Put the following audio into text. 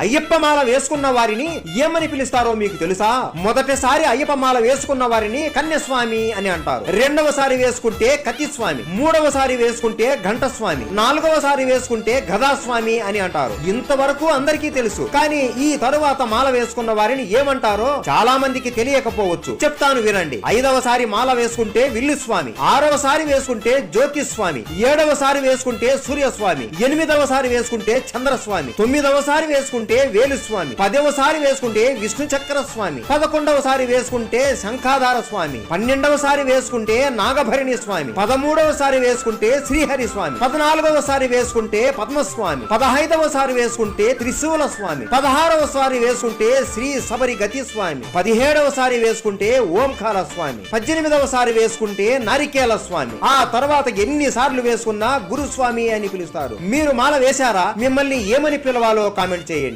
అయ్యప్ప మాల వేసుకున్న వారిని ఏమని పిలుస్తారో మీకు తెలుసా? మొదటిసారి అయ్యప్ప మాల వేసుకున్న వారిని కన్యస్వామి అని అంటారు. రెండవసారి వేసుకుంటే కత్తిస్వామి, మూడవసారి వేసుకుంటే ఘంటస్వామి, నాలుగవసారి వేసుకుంటే గదాస్వామి అని అంటారు. ఇంతవరకు అందరికీ తెలుసు. కానీ ఈ తరువాత మాల వేసుకున్న వారిని ఏమంటారో చాలా మందికి తెలియకపోవచ్చు. చెప్తాను వినండి. 5వసారి మాల వేసుకుంటే విల్లుస్వామి, 6వసారి వేసుకుంటే జ్యోతిస్వామి, 7వసారి వేసుకుంటే సూర్యస్వామి, 8వసారి వేసుకుంటే చంద్రస్వామి, 9వసారి వేసుకుంటే వేలుస్వామి, 10వసారి వేసుకుంటే విష్ణు చక్ర స్వామి, 11వసారి వేసుకుంటే శంఖాధార స్వామి, 12వసారి వేసుకుంటే నాగభరణి స్వామి, 13వసారి వేసుకుంటే శ్రీహరి స్వామి, 14వసారి వేసుకుంటే పద్మస్వామి, 15వసారి వేసుకుంటే త్రిశూల స్వామి, 16వసారి వేసుకుంటే శ్రీ సబరి గతి స్వామి, 17వసారి వేసుకుంటే ఓంకార స్వామి, 18వసారి వేసుకుంటే నారికేల స్వామి. ఆ తర్వాత ఎన్నిసార్లు వేసుకున్నా గురుస్వామి అని పిలుస్తారు. మీరు మాల వేశారా? మిమ్మల్ని ఏమని పిలవాలో కామెంట్ చేయండి.